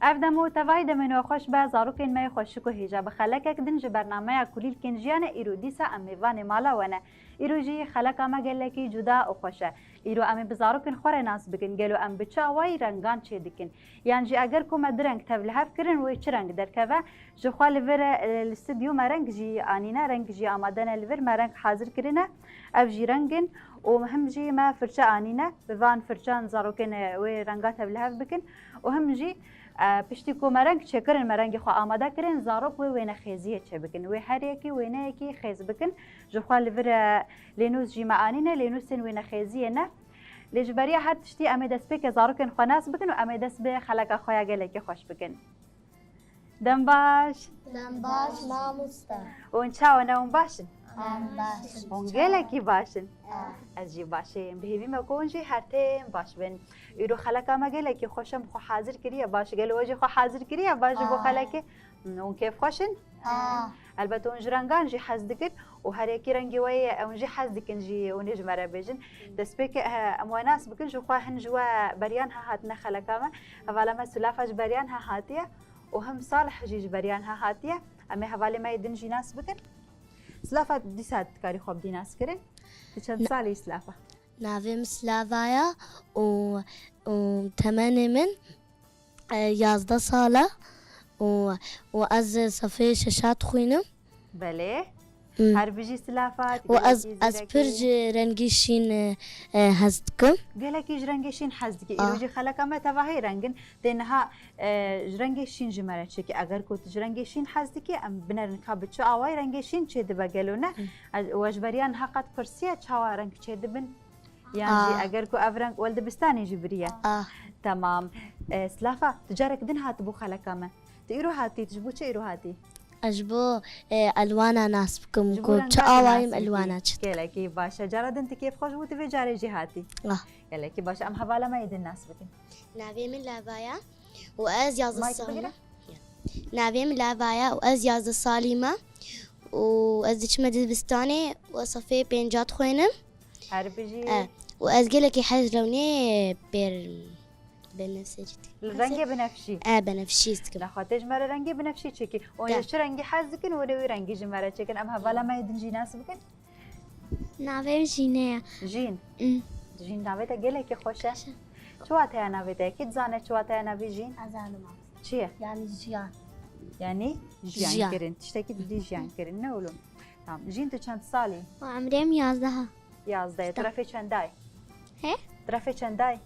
افدمو تواهی دمنو خوش به زاروکین می خوشکو هیجا بخلک دن ج برنامه کلیل کنجیان ایرو دیسا امیوان مالا ونه ایرو جی خلک اما گلکی جدا او خوشه ایرو امی بزاروکین خوره ناس بکن گلو ام بچا وای رنگان چه دکن یعنی جی اگر کوم درنگ تبلهف کرن وی چه رنگ درکوه جو خال ور الاستودیو مرنگ جی آنینا رنگ جی آمادن الور مرنگ حاضر کرنه اف جی رنگن وهم جي ما فرشة آنينة بفان فرشان زاروكن ورنگات بلهف بكن وهم جي پشتیکو مرنگ چکرن مرنگ خو آماده کرن زاروک و وینه خیزیه چه بکن و هر یکی وینه یکی خیز بکن جو خال ور لینوس جی معانینه لینوسن وینه خیزیه نه لجبریا هر تشتی امی دست بک زاروکن خو ناس بکن و امی دست به خلق خویا گلکی خوش بکن دم باش ماموستا اون چاو نون باشن باش اون گلکی باشن از جی باشه بهیمی مکونجی هر تیم باش بن ایرو خلق ما گلکی خوشم خو حاضر کریه باش گل وجه خو حاضر کریه باش بو خلق اون کیف خوشن البته اون رنگان جی حز دکن و هر یکی رنگی وی اون جی حز دکن جی اون جمره بجن دست بک امواناس بکن جو خو هن جوا بریان ها هات نخلق ما حوالا ما سلافج بریان ها هاتیه و هم صالح جی بریان ها هاتیه اما حوالا ما يدن جي ناس بکن سلافه دیسات کاری خوب دی ناس کرن چند سالی سلافه ناویم سلافایا و تمنی من 11 ساله و از صفحه ششات خوینم بله هر بجی سلافه و از پرج رنگیشین هستکم گلکی رنگشین حزدی ایروجی خلق اما تواهی رنگن دنها رنگشین جمره چه که اگر کوت رنگشین حزدی که ام بنرن کابت چه آوای رنگشین چه دب گلونه واجبریان حقت پرسیه چه رنگ چه دبن يعني اگر کو افرنگ ولد بستاني جبريه تمام سلافه تجارك دن هات بو خلقامه تيرو هاتي تجبو چه ايرو هاتي اجبو الوانا ناس بكم كو چاوايم الوانات كلكي باشا جرد انت كيف خوش بو تفي جاري جهاتي كلكي باشا ام حواله ما يد الناس بكن نابي من لافايا واز ياز الصالمه نابي من لافايا واز ياز الصالمه واز چمد بستاني وصفي بينجات خوينم هربجي واز قلك حاج لوني بنفسجي الرنگ بنفشي بنفشي لا خاطر مره رنگ بنفشي چکی اون چه رنگی حزکن و دوی رنگی جمره چکن ام حوالا ما يدن جي ناس بكن ناویم جینه جين جين ناویتا گلکی خوشه چوات هیا ناویتا کید زانه چوات هیا ناوی جين ازانم چیه يعني جيان يعني جيان كرين تشتكي دي جيان كرين نقولوا تمام جين تو چند سالي وعمري 11 11 طرفي چندای هه طرفي چندای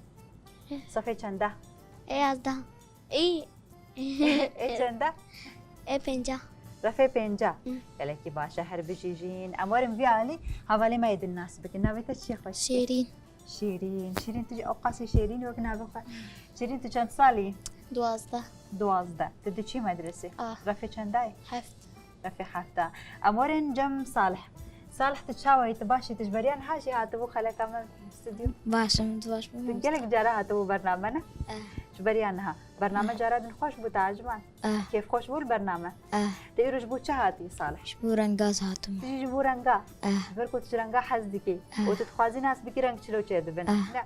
صفي چنده 11 اي چنده اي 50 رفي 50 كلكي باشا هر بيجي جين امورم بيالي حوالي ما يد الناس بك نابيتا شي خوش شيرين تجي اوقاسي شيرين وكنا بخ شيرين تو چند سالي 12 تدي چي مدرسه رفي چندای رفي حفته امورن جم صالح تشاوي تباشي تجبريان حاجي هاتبو خلك عمل استوديو باشم تقلك جارة هاتبو برنامجنا جبريانها برنامج جارة دن خوش بو تعجبان كيف خوش بو البرنامج تيروج بو هاتي صالح شبو رنگاز هاتم تيجي بو رنگا بركو تجرنگا حزدكي وتتخوازي ناس بكي رنگ چلو چه دبن لا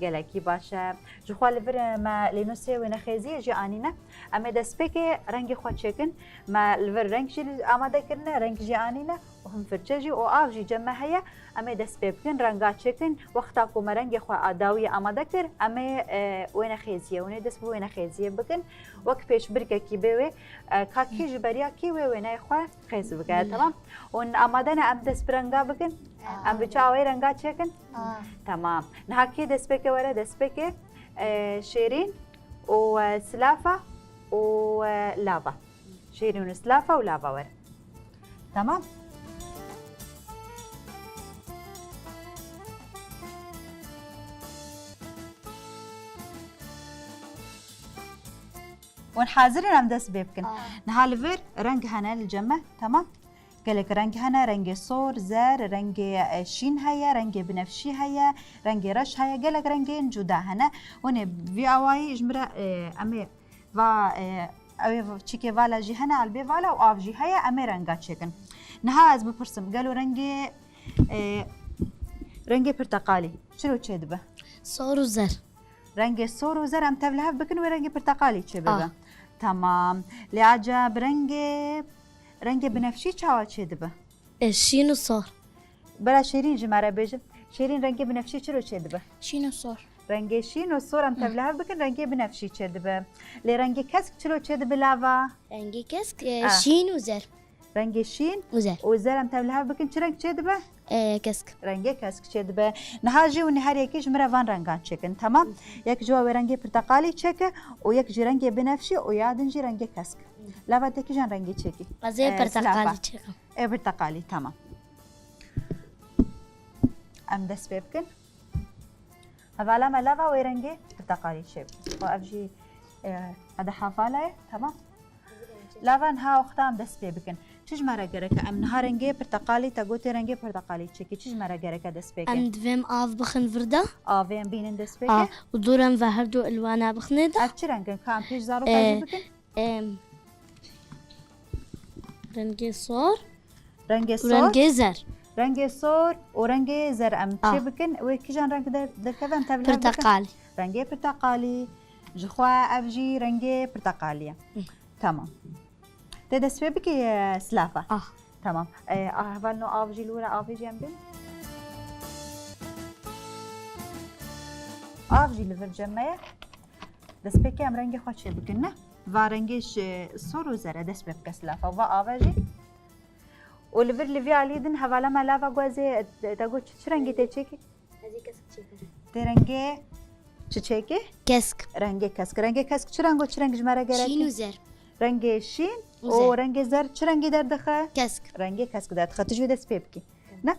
قالكي باشا جخوال بر ما لينوسي ونخيزي جي آنينا اما دسبكي رنگ خو چكن ما الفر رنگ شي آماده كرنا رنگ جي آنينا وهم فرچجي او آف جي جمع هيا اما دست بكن رنگا چكن وقتا کو مرنگ خو اداوي آماده كر اما ونخيزي ونه دست بو ونخيزي بكن وقت پیش برکه کی بوي کاکی جبریا کی و نه خو خیز بگه تمام اون آماده نه ام دست برنگا بکن ام بچاوي رنگا چكن تمام نه کی دست بك وره دست بك شيرين وسلافه ولافا شيرين وسلافه ولافا وره تمام ونحاضرين عم دس بيبكن نهالفر رنگ هنا الجمع تمام قالك رنگ هنا رنگ صور زر رنگ شين هيا رنگ بنفشي هيا رنگ رش هيا قالك رنگين جدا هنا ون في اواي جمرة امي و اوي چيكي والا جي هنا علبي والا و اف جي هيا امي رنگا چكن نها از بپرسم قالوا رنگ برتقالي شنو تشدبه صور وزر رنگ سور و زر ام تبله بکن و رنگ برتقالی چه ببه تمام لعجب رنگ بنفشی چاوا چه دبه شين وصار بلا شیرین جماره بیجم شیرین رنگ بنفشی چرا چه دبه شين وصار رنگ شین و سور ام تبله بکن رنگ بنفشی چه دبه لی رنگ کسک چرا چه دبه لاوا رنگي كسك شين وزر رنگ شین وزر و زر ام تبله بکن چه رنگ چه دبه كسك رنگ کسک چه دبه نهاجی و نهار یکیش مره وان رنگان چکن تمام یک جوا رنگ برتقالی چکه و یک جی رنگ بنفشی و یادن جی رنگ کسک لاوا تکی جان رنگی چکی زي برتقالي برتقالی تمام ام دست بکن هذا ما لاوا و رنگ برتقالی چه و افجی هذا حافاله تمام لاوا نها وقتام دست بکن چیز مرا گرکه ام نها رنگ برتقالی تا گوتی رنگ برتقالی چکی چیز مرا گرکه دست بکن ام دوام آف بخن فردا آویم بینن دست بکن ودورم و هر دو الوانا بخنده اف چی رنگن کام پیش زارو کاجی بکن رنگي صار رنگ سور ورنگي زر رنگ سور و رنگ زر ام چی بکن و کی جان رنگ در کدام تبله برتقالي رنگ برتقالی جخوا افجی رنگ برتقالیه تمام ده دست بکی سلافه تمام اول نو افجی لورا افجی ام بین افجی لور جمعه دست بکی ام رنگ خود چه بکن نه و رنگش سور و زره دست بکی سلافه و افجی و لور لوی علیدن حوالا ملافه گوزه تگو چه رنگی ته چکی هذه كسك شيء ته رنگ چه چکی كسك رنگ کسک چه رنگو چه رنگ جمره گرکی شين وزر رنگ شین و رنگ زر چه رنگی در دخه كسك رنگ کسک در دخه تجوی دست بکی نه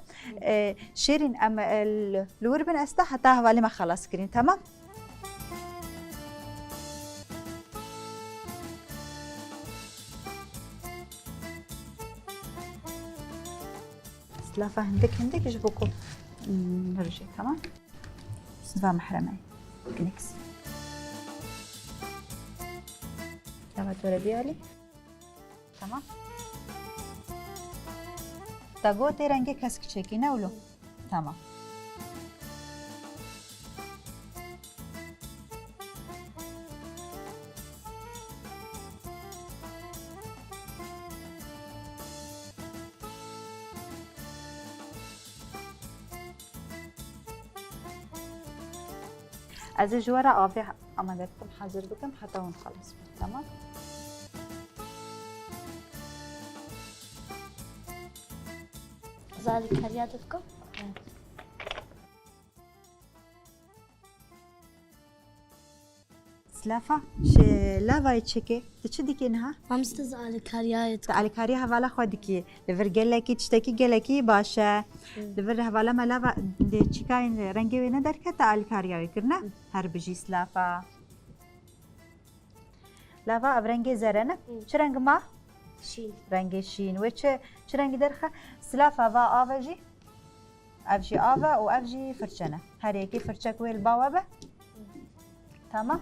شیرین اما الور بن استا حتی حوالی ما خلاص کرین تمام سلافه هندك ايش بكو نرجع تمام سلافه محرمه كنكس لما تولدي علي تمام تاگو تی رنگ کسک چکی نولو تمام از جوارا آبی آماده بکم حاضر بکم حتی اون خلاص تمام ذلك رياضتكم سلافه لافای چکه چه دیگه نه ما مستزالك رياضتكم تعالی کاری حوالا خودی که لور گلکی چتکی گلکی باشه لور حوالا ملاوا چیکاین رنگی و ندار که تعالی کاری کرنا هر بجی سلافه لافا او رنگ زرنه چه رنگ ما شين رنگ شین و چه رنگی درخه سلافه و آوجی افجی آوا و افجی فرچنه هر یکی فرچک ویل باوا به تمام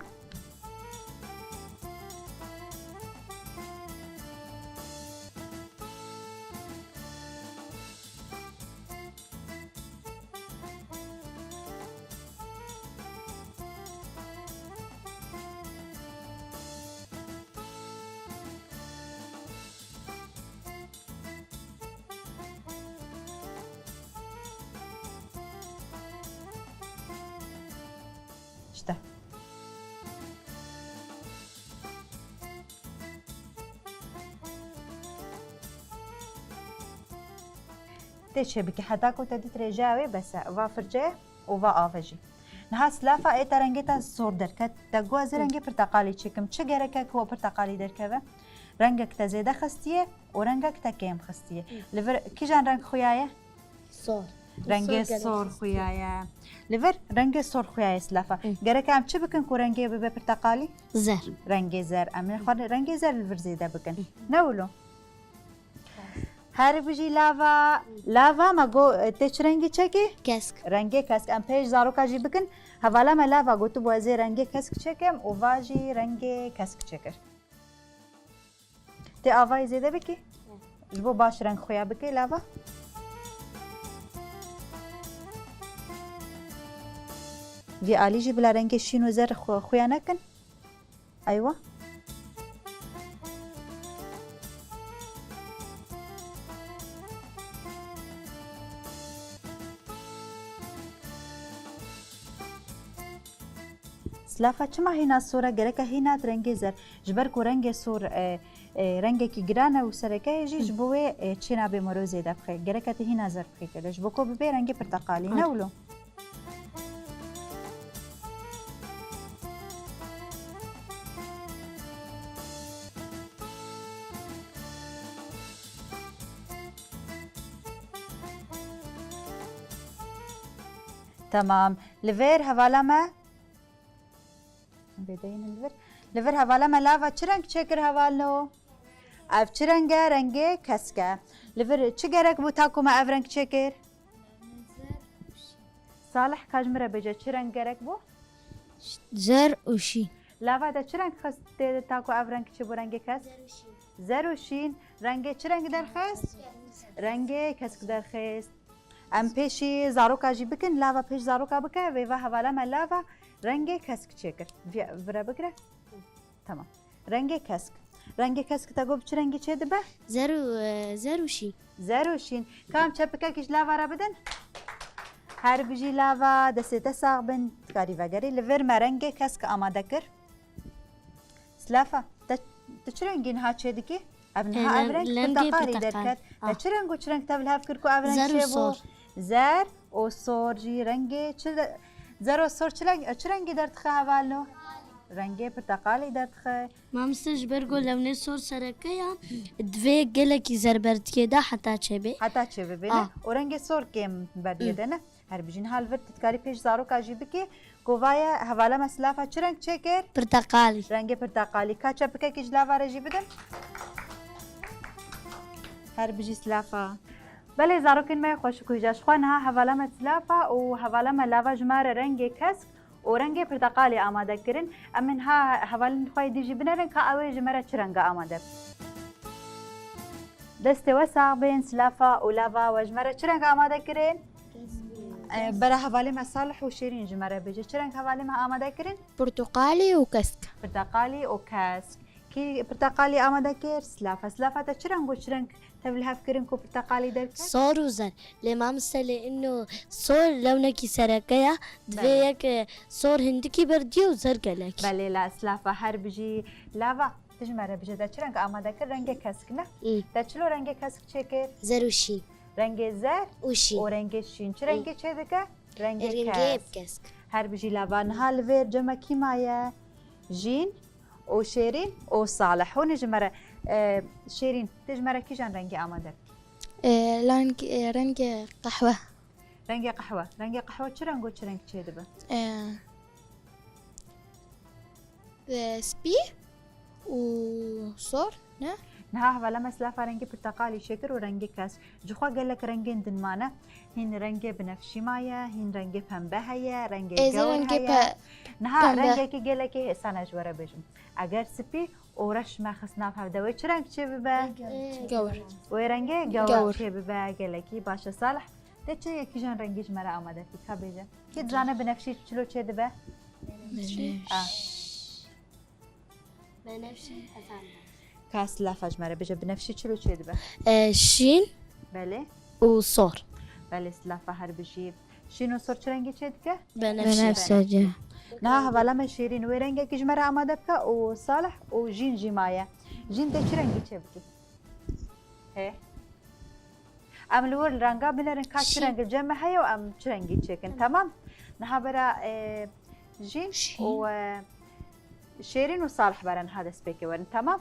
işte تشي بك حتاكو تدي ترجعي بس وافرجه وافجي نها سلافه اي ترنگتا زور درکت تگو رنگ برتقالی چکم چه گرکه کو برتقالی درکه رنگک تزیده خستیه و رنگک تکیم خستیه لور کی جان رنگ خویایه صار رنگ سر خویایه لور رنگ سر خویایه سلافه گرکه ام چه بکن کو رنگی به برتقالی زر رنگ زر ام خود رنگ زر لور زیده بکن نولو هر بجی لاوا ما گو تچ رنگی چکی كسك رنگی کسک ام پیش زارو کاجی بکن حوالا ما لاوا گو تو بازی رنگی کسک چکم و واجی رنگی کسک چکر تی آوای زیده بکی جبو باش رنگ خویا بکی لاوا في آليجي بلا رنگ شين وزر خويا نكن. أيوة سلافا چما هینا سورا گرکه هینا رنگ زر جبر کو رنگ سور رنگ کی گرانه و سرکه جی جبوه چینا به مروزه دبخه گرکه هینا زر بخه کدش بکو به رنگ پرتقالی نولو. تمام لفير هوالا ما بدين لفر هوالا ما لافا چرنگ چکر هوالو اف چرنگ رنگ کسکه لفر چه گرک بو تاکو ما اف رنگ چکر صالح کاجمره بجا چرنگ گرک بو زر وشي لافا دا چرنگ خست تاکو اف رنگ چه بو رنگ کس زر و شین رنگ چرنگ درخست رنگ کسک درخست ام پیشی زاروکا جی بکن لافا پیش زاروکا بکه و هوالا ما لافا رنگ کسک چکر برا بگره تمام رنگ کسک تا گفت چه رنگی چه دبه زر وشي زر و شین کام چپکه کش لاوا را بدن هر بجی لاوا دسته ساق بن کاری وگری لور ما رنگ کسک آماده کر سلافا تا چه رنگین ها چه دکی ابنها ابرنگ پرتقالی درکت تا چه رنگ و چه رنگ تبل هف کرکو ابرنگ چه بو زر و سور جی رنگ چه زر و سور چه رنگی در تخه حوالو رنگ پرتقالی در تخه ما مستش برگو لونه سور سرکه یا دوی گلکی زربرتیه ده حتی چه بی حتی چه ببینه و رنگ سور کم بردیده نه هر بجین حال ورد تتکاری پیش زارو کاجی بکی گووایا حوالا مسلافا چه رنگ چه کر؟ پرتقالی رنگ پرتقالی که چه بکی کش لاوا را جی بدن؟ هر بجی سلافا بله زاروکین ما خوش کویجاش خوان ها حوالا مسلافا و حوالا ملاوا جمار رنگ کسک و رنگ پرتقالی آماده کرن امن ها حوالن خواه دیجی بنرن که اوی جمره چه رنگ آماده دست وسع بین سلافا و لاوا و جمره چه رنگ آماده کرن؟ برا حوالی ما صالح و شیرین جمره بجه چه رنگ حوالی ما آماده کرن؟ برتقالي وكسك پرتقالی و کسک کی پرتقالی آماده کرد سلافا تا چه رنگ و چه رنگ تبل هف کرن کو پرتقالی در کرد؟ صار وزر لما مثلا انه صور لونكي سركيا دويك صور هندكي بردي وزر قالك بله لا سلافا هر بجی لاوا تجمره بجه تا چه رنگ آماده کرد رنگ کسک نه؟ تا چلو رنگ کسک چه کرد؟ زر وشي رنگ زر وشي و رنگ شین چه رنگ چه دکه؟ رنگ رنجي کسک بكسك هر بجی لاوا نهال ویر جمع کی مایه جین و شیرین و صالح هون جمره شیرین تجمره کی جان رنگ آماده رنگ قهوة رنگ قهوه چه رنگ و چه رنگ چه دبه؟ سبي وصور نه نها ولا مسلافة رنگ برتقالي شكر ورنگ كاس جخوا قال لك رنگين دنمانه هين رنگ بنفشي مايا هين رنگ پنبه هيا رنگ جور هيا نها رنگ كي قال لك هسانا جوره بجم اگر سبي ورش ما خصنا فهمدوي چه رنگ چه ببه جور ورنگ جور چه ببه قال لك باشه صالح ده چه يكي جان رنگيش مرا آماده في كابيجا كي جانه بنفشي چلو چه دبه بنفسي كاس لا فجمره بجا بنفشي چلو چه دبه شين بله وصور بله سلافه هر بشي شين وصور چه رنگي چه دكه بنفسجي نه حوالا ما شیرین و رنگ کی جمره آماده بکه و صالح و جین جماعه جین ده چه رنگی چه بکی هه ام لور رنگا بنرن که چه رنگ جمع هیا و ام چه رنگی چه کن تمام نه برا جین و شیرین و صالح برن هذا سبيكي ورن تمام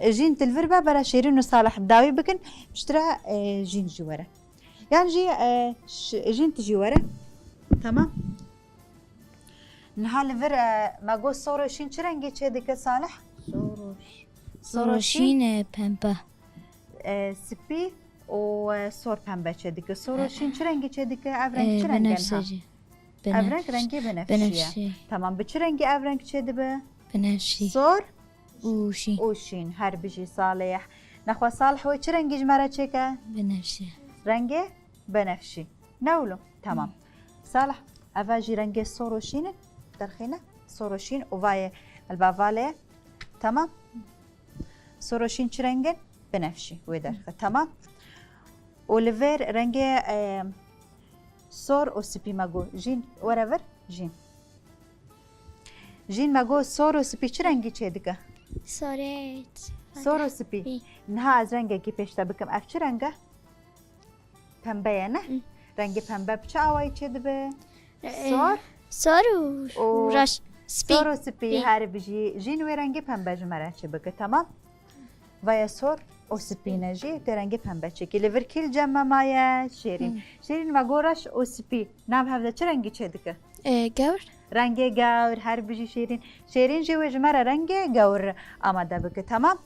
جين تلفربا برا شيرين وصالح داوي بكن مشترى جين جواره يعني جين تجي ورا تمام نها لفر ما قول صورة شين چه رنگي چه ديك صالح صوروشين پنبه سبي و صور پنبه چه ديك صورة شين چه رنگي چه ديك افرنگ چه رنگي بنفسجي افرنگ رنگي بنفسجي تمام بچه رنگي افرنگ چه دبه بنفسجي صور وشين وشين هر بيجي صالح نخوا صالح وچه رنگي جمره چه که بنفسجي رنگ بنفشي نولو تمام صالح افاجي رنجي صوروشين درخينا صوروشين وفاي البافالي تمام صوروشين شرنجن بنفسي ودرخ تمام وليفر رنجي صور او سبي ماغو جين ورافر جين ماغو صور او سبي شرنجي چيدگه صورت صور او سبي نها از رنگه کی پیشتا بکم اف چه رنگه پنبه نه رنگ پنبه بچه آوایی چه دبه صور و راش صور و سپی هر بجی جین و رنگ پنبه جمره چه بگه تمام و یا صور و سپی نجی ده رنگ پنبه چه که لیور کل جمع مایه شیرین و گورش و سپی نام هفته چه رنگی چه دگه گور رنگ گور هر بجی شیرین جی و جمره رنگ گور آمده بگه تمام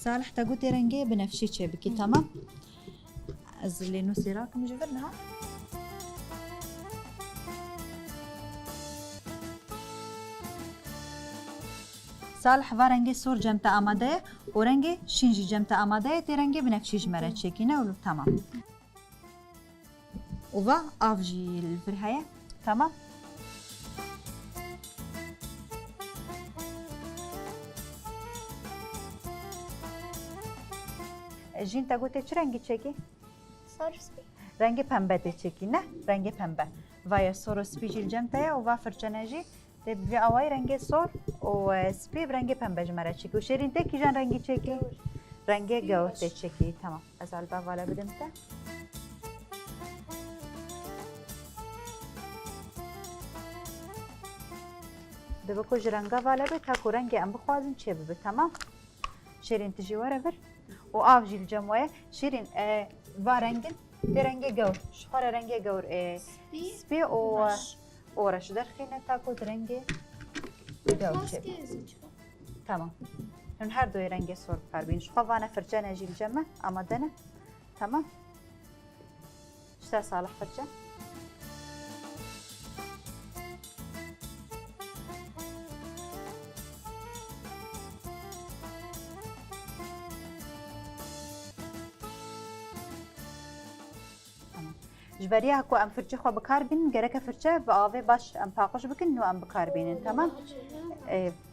صالح تقولي رنجي بنفسي شبكي تمام أزلي نسيراك مجبرنها صالح ورنجي صور جمتا آماده ورنجي شينجي جمتا آماده ترنجي بنفسي جمرة تشيكينا ولو تمام وبا أفجي الفرهاية تمام جین تا گوته چه رنگی چکی؟ صور رنگ پنبه ته چکی نه رنگ پنبه و یا سور و سپی جیل جمع تایه و فرچه نجی ده بی آوای رنگ سور و سپی رنگ پنبه جمره چکی و شیرین ته کی جان رنگی چکی؟ رنگ گور ته چکی تمام از البا والا بدم تا ده بکوش رنگا والا به تا کو رنگ ام بخوازن چه ببه تمام شیرین تجی واره بر و آف جیل جمعه شیرین و رنگن ده رنگ گور شخار رنگ گور سپی و اورش در خینه تا کود رنگ گور چه تمام نون هر دوی رنگ سور بکار بین شخار وانه فرچانه جیل جمعه آماده نه تمام شتا صالح فرچان جبري هكو ام فرچه خو بکار بین گرک فرچه با آوه باش ام پاقش بکن نو ام بکار بینن تمام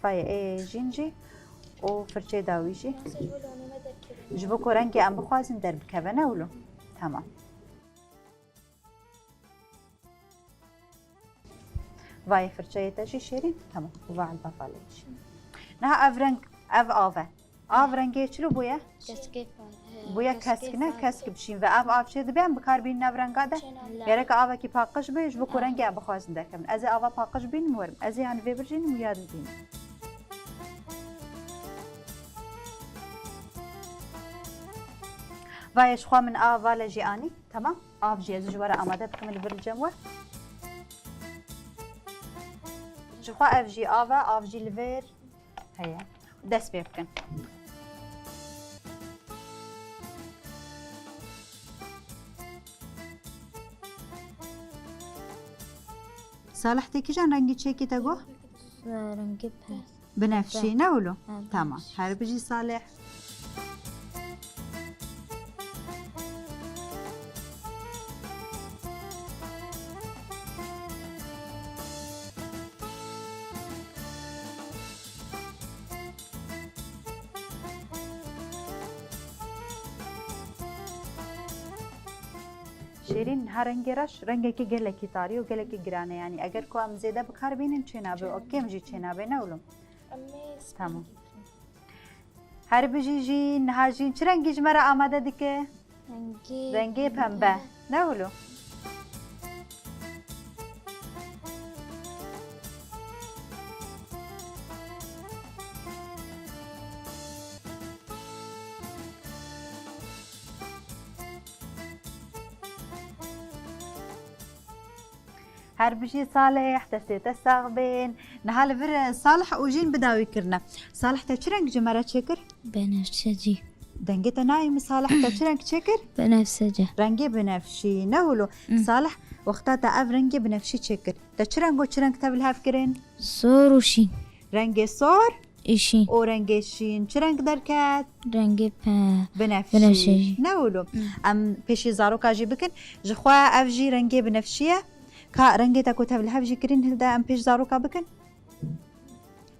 فای جینجی و فرچه داویجی جبو کو رنگ ام بخوازن در بکونه ولو تمام وای فرچه تاجی شیرین تمام و على بفالش نه اف رنگ اف آوه آف رنگی چلو بویا بویا کسک نه کسک بشین و آف چه دبیم بکار بین نورنگا ده یاره که آوا کی پاکش بیش بکو رنگی ام بخوازن در کم از آوا پاکش بین مورم از یعنی ویبرجین و یاد بین وایش خوا من آوا لجیانی تمام آف جی از جواره آماده بکمل برجموه جخوا اف جی آوا آف جی لور هيا دست بيبكن صالح تكي جان رنگي چيكي تگو رنگی بنفشي نولو تمام هر بجي صالح شیرین هر رنگی رش رنگی که گله کی تاری و گله کی گرانه یعنی اگر کو ام زیاده بکار بینن چه نابه او کم جی چه نابه نولم تمام هر بجی جین ها جین چه رنگی جمره آماده دیگه رنگی پنبه نولو هر بشي صالح تسيت الساغبين نهال فر صالح وجين بداوي كرنا صالح تشرنك جمرة شكر بنفسجي دنجت نايم صالح تشرنك شكر بنفسجي رنجي بنفشي نولو صالح وقتها تعب رنجي بنفشي شكر تشرنك وشرنك تبلها فكرين صور وشين رنجي صور شین و رنگ شین چه رنگ درکت؟ رنگ بنفشی بنفشی. نولو ام پیشی زاروکا جی بکن جخوا اف جی رنگ بنفشیه که رنگ تا کتاب الهف جی کرین هلدا ام پیش زاروکا بکن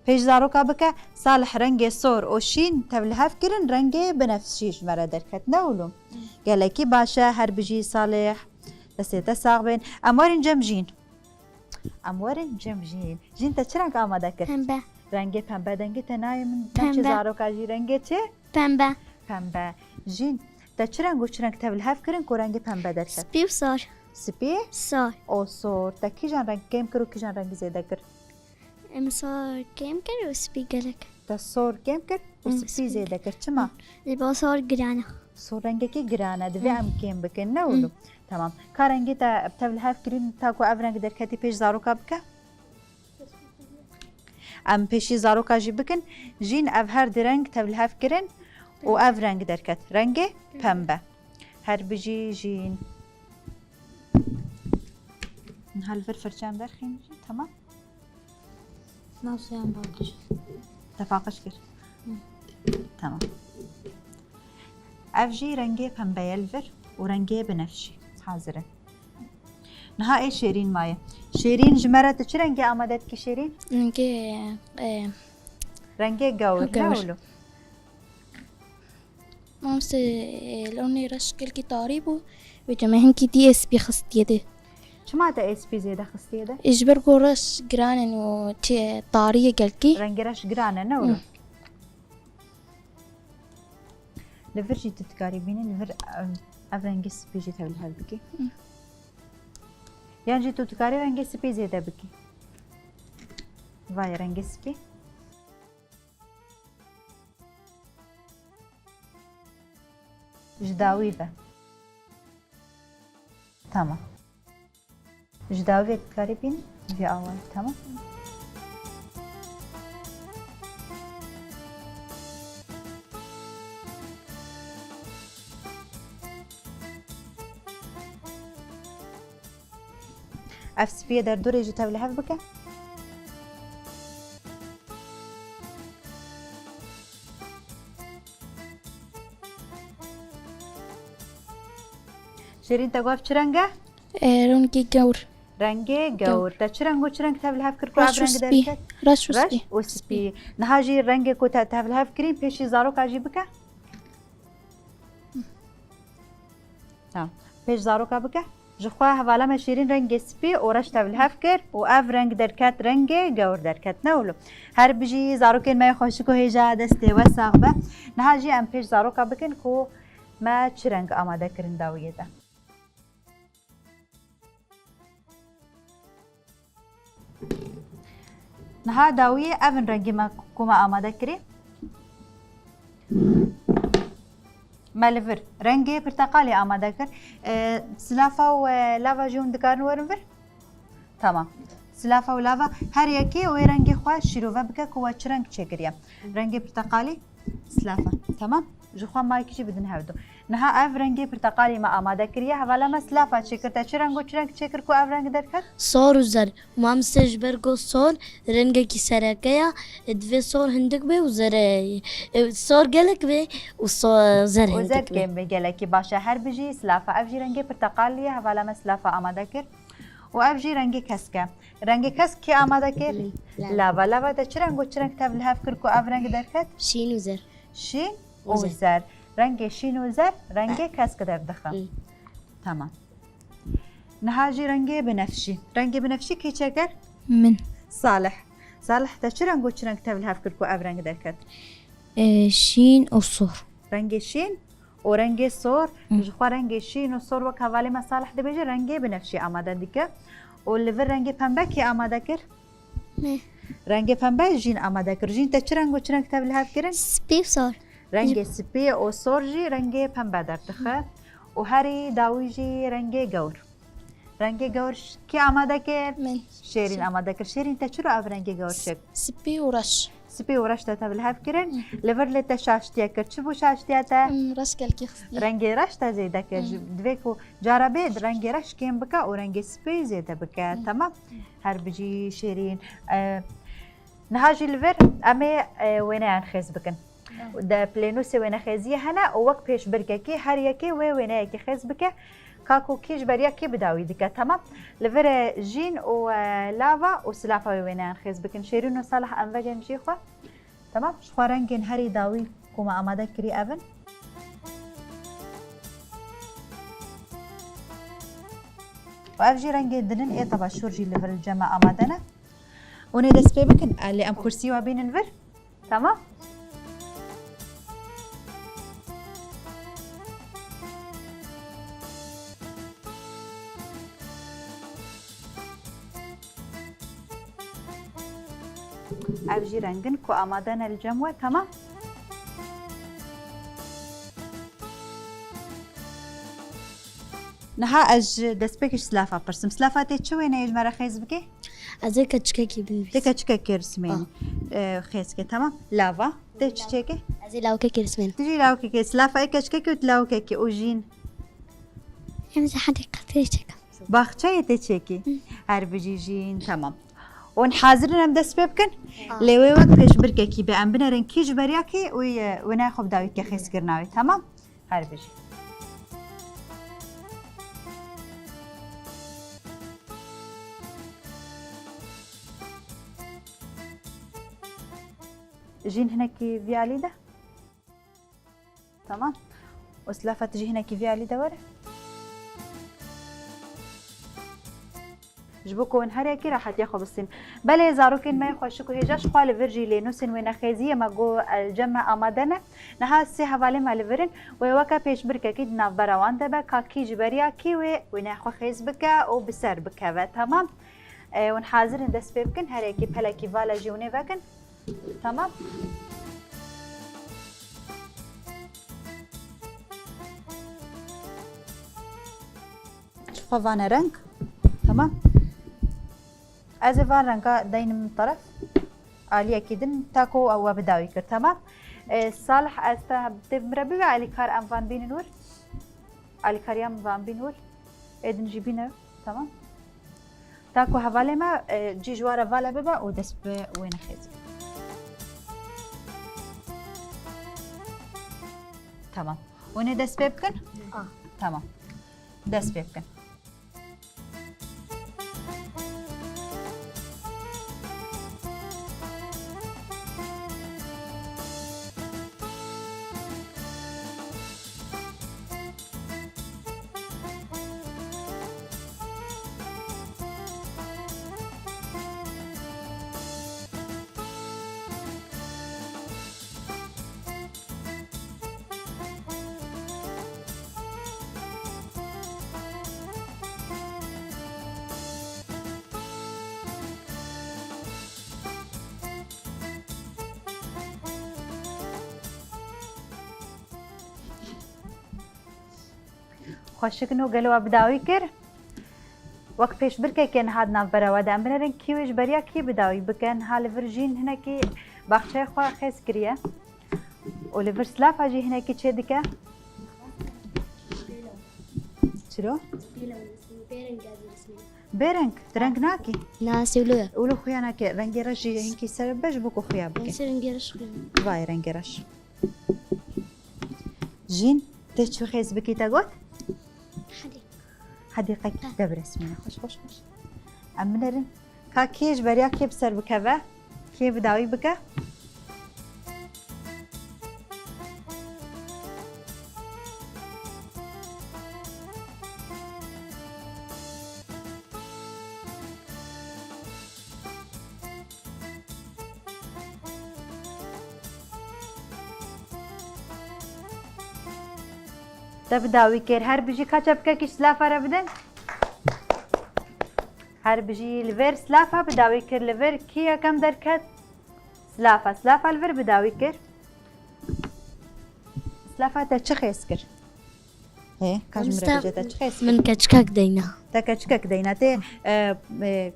پیش زاروکا بکه صالح رنگ سور و شین تبلهف کرن رنگ بنفشیش مرا درکت نولو گلکی باشه هر بجی صالح دسته ساق بین اموارین جم جین اموارین جم جین تا چه رنگ آماده کرد؟ پنبه رنگ پنبه دنگی تنای من پنبه. چه زاروکا جی رنگ چه؟ پنبه پنبه جین تا چه رنگ و چه رنگ تبلهف کرن که رنگ پنبه درکت؟ سپی و سار سپی سار او سور تا کی جان رنگ کم کرد و کی جان رنگ زیاده کرد؟ ام سار کم کرد و سپی گلک تا سور کم کرد و سپی زیاده کرد چما؟ با سار گرانه سور رنگی که گرانه دوی ام کم بکن نولو تمام که رنگی تا تبلهف کرین تا کو اف رنگ درکتی پیش زاروکا بکه؟ ام پیشی زاروکا جی بکن جین اف هر درنگ تبلهف کرن و اف رنگ درکت رنگ پنبه هر بجی جین هل فرچم درخین جین تمام ناسه هم باقش تفاقش کرد تمام اف جی رنگ پنبه الفر و رنگ بنفشی حاضره نهایی شیرین مایه شیرین جمرت چه رنگی آمدد که شیرین؟ رنگ گور نولو مامس لوني رشكل كي طاريبو وجمعهن كي دي اس بي خستيه ده چما تا اس پی زیده خسته ده؟ اجبر قرش جرانن و تي طاريه قلكي رنگ رش گرانه نولو لفر جی تتکاری بینی لفر اف رنگ سپی جی تبل هل بکی یعنی جی تتکاری رنگ سپی زیده بکی وای رنگ سپی جداوی به تمام جداوی تتکاری بینی وی آوان تمام اف سپیه در دوری جو تبلی هف بکه شیرین تا گفت چه رنگه؟ رونكي جور رنگه گور تا چه رنگ و چه رنگ تبلی هف کرد که رش اف رنگ وسبي درکت؟ رش رش وسبي و سپی نهاجی رنگ کو تبلی هف کریم پیشی زارو کاجی بکه تمام پیش زارو کا بکه جخوا حواله ما شیرین رنگ سپی و رش تبلی هف کرد و اف رنگ درکت رنگ گور درکت نولو هر بجی زارو کن ما خوشی که هیجا دسته و ساقبه نهاجی ام پیش زارو کا بکن که ما چه رنگ آماده کرن داویه ده نها داویه اون رنگی ما کما آماده کری مالفر رنگی پرتقالی آماده کر سلافا و لاوا جون دکارن ورن فر تمام سلافا و لاوا هر یکی و رنگی خواه شروع بکه که چه رنگ چه کریم رنگی پرتقالی سلافا تمام جخوا مای کشی بدن هردو نها اف رنگی پرتقالی ما آماده کریه حوالا ما سلافا چه کرده چه رنگ و چه رنگ چه کر که اف رنگ درکت صور وزر مامس اجبر قو صور رنگا كي سرقيا دفي صور هندك بي وزر صور قلك بي وصور زر و زد هندك بي کم بگله که باشه هر بجی سلافا اف جی رنگی پرتقالیه حوالا ما سلافا آماده کر و اف جی رنگی کسکه رنگی کسک که آماده کر لاوا لاوا ده چه رنگ و چه رنگ تبل هف کر که اف رنگ درکت شین و زر شین و زر رنگ شین و زر رنگ کسک در دخل تمام نهاجی رنگ بنفشی کی چه کر من صالح ده چه رنگ و چه رنگ تبل هف کر که اف رنگ درکت شين او صور رنگ شین و رنگ سور جخوا رنگ شین و سور و حوالی مصالح ده بیجه رنگ بنفشی آماده دیگه و لیور رنگ پنبه کی آماده کر نه رنگ پنبه جین آماده کر جین تا چه رنگ و چه رنگ تبل هف کرن سپی و سار رنگ سپی و سور جی رنگ پنبه در دخه و هری داوی جی رنگ گور کی آماده کر من شیرین آماده کر شیرین تا چرا اف رنگ گور شد سبي ورش سپی و رشته تبل هف کرن لیور لیتا شاشتیا کر چه بو شاشتیا تا رش قلكي خستيه رنگ رش تا زیده که دوی کو جاربه رنگ رش کم بکه و رنگ سپی زیده بکه تمام هر بجی شیرین نهاجي لفر أمي وينا خيز بكن ده بلينوس وينا خيزية هنا ووقت بيش بركة هر يكي وينا يكي خيز بكه كاكو كيش بريا كي بداوي ديكا تمام لفر جين ولافا وسلافا وينا خيز بكن شيرين وصالح أنفجن جيخوا تمام شخوارنجن هري داوي كوما أمادا كري أفن وأفجي رنجي دنن إيه طبعا شورجي لفر الجمع أمادنا وندس بيبكن اللي أم كرسي وبين الفر تمام أفجي رنجن كو أمادنا الجموة تمام نها أج دسبيكش سلافة برسم سلافة تيتشوي نيج مرة خيز بكي أزي كتشككي بنفس تكتشكا كيرسمين خيزكي تمام لافا تكتشكي أزي لاو كيكي رسمين تجي لاوكي سلافة إكتشكي وتلاوكي وجين همزة حديقة تيشكا باخشاي تكتشكي هربجي جين تمام ونحاضرنا مدس بيبكن لوي وقت بيش بركي بأم بنرن كيج برياكي وناخد داوي كخيز كرناوي تمام هربجي جين هناك فيالي ده تمام وسلافة تجي هناك فيالي ده ورا جبوكو نهاريكي راح ياخذ السن بلا زاروكين ما يخشكو هيجاش قال فيرجي لينوسن وين خيزيه ما جو الجمع امادنا نها سي حواله مالفرن ويوكا بيش بركه كيد نافراوان دبا كاكي جبريا كيوي وين خو خيز بكا او بسر بكا تمام ونحاضر ندس بيبكن هاريكي بلا كيفالا جوني فكن تمام شوفوا فانا رنك تمام ازفان رنكا داين من طرف عليا كيدن تاكو او بداوي كر تمام صالح استهبت مربي علي كار ام فان بين نور علي كاريام فان بين نور ادن جيبينا تمام تاكو حواله ما جي جواره فالا ببا ودس وين خيز تمام وين دس بيبكن تمام دس بيبكن خوشكنو قالوا بداوي كر وقت بيش بركة كان هادنا برا ودام بنرن كيوش بريا كي بداوي بكن هالفرجين هنا كي بخشة خوا خيس كريه ولفرسلاف هجي هنا كي تشدكه شلو؟ بيرنك ترنك ناكي ناسي ولويا ولو خويا ناكي رنجرش هنكي سربش بوكو خويا بكي نسير نجرش خويا باي رنجرش جين تشو خيس بكي تاقوت حديقة دبر اسمنا خوش خوش خوش أمنرن كاكيش بريا كي بسر بكبه كي بداوي بكه تبداوي كير هر بيجي كاتشبكه كيش سلافه بدن هر بيجي الفير سلافه بداوي كير الفير كيا كم دركت سلافه الفير بداوي كير سلافه تشخيس كير ايه كاش مرجع تشخيس من كتشكك دينا تكشكك دينا تي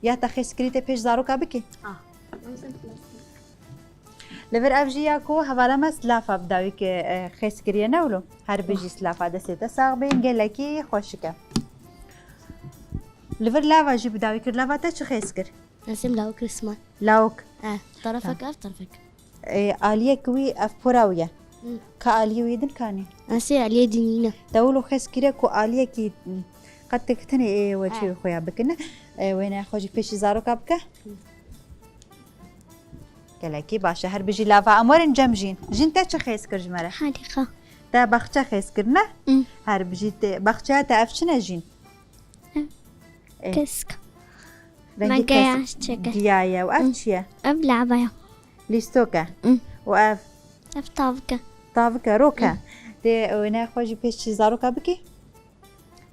يا تخيس كريتي بيش زاروكا بكي لفر افجيا كو حوالا ما سلافا بداوي كي خيس كريه نولو هر بيجي سلافا دسيتا ساغ بين قلكي خوشكا لفر لافا جي بداوي كر لافا تا خيس كر اسم لاوك رسمان لاوك طرفك اف طرفك آلية كوي أف براوية كآلية ويدن كاني اسي عليه دينينا دولو خس كريا كو آلية كي قد تكتني وشي خويا بكنا وين خوجي فيش زارو كابكا كلاكي باشا هر بيجي لافا أمورن جمجين جين تا خيس كرج مرة حديقة تا بخشة خيس كرنا هر بيجي بخشة تا أفشنا جين كسك رنجي مقايا كاس شكل ديايا وأفشيا اب لعبايا ليستوكا وأف اف طابكة طابكا روكا دي وين خوجي فيش زارو كابكي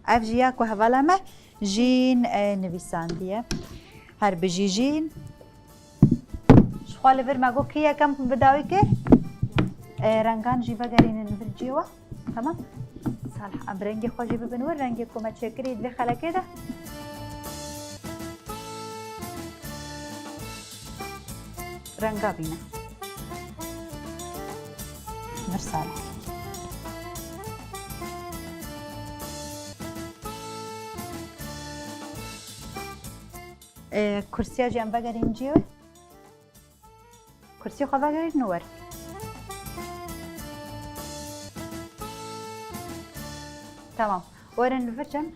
اف جياك وهفالما جين نویساندیه هر بجی جین شخوال ور مگو کیا کم بداوی که رنگان جیوا گرین نور جیوا تمام صالح ام رنگی خوشی ببنور رنگی کومه چکری دلی خلکه ده رنگا بینه مر صالح كرسي جنب بقرين جيو كرسي خو بقرين نور تمام ورن نفرجم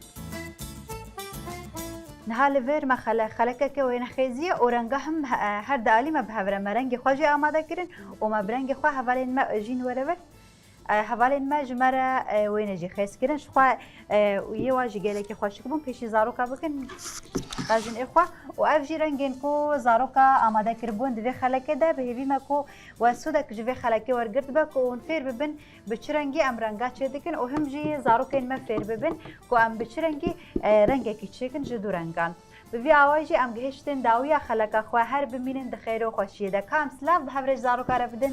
نهال فير ما خلكك وين خيزيه ورنجهم هر دالي ما بهبره مرنج خوجي آماده كرين وما برنج خو حوالين ما اجين ورور حوالين ما جمره وين جي خيس كرين شخو ويواجي قالك خوش كبون بيشي زاروكا بكن قازن إخوة وأفجي رنجين كو زاروكا آماده كربون دوی خلکه ده به هیوی مکو و سودک جوی خلکه ورگرد بک و فیر ببن بچرنگی ام رنگا چه دکن و هم جی زاروکا این ما فیر ببن کو ام بچرنگی رنگه کی چکن جدو رنگان بوی آوایجی ام گهشتن داویا خلکه خو هر بمینن دخیر و خوشیه ده کام سلاف به هفرج زاروکا را بدن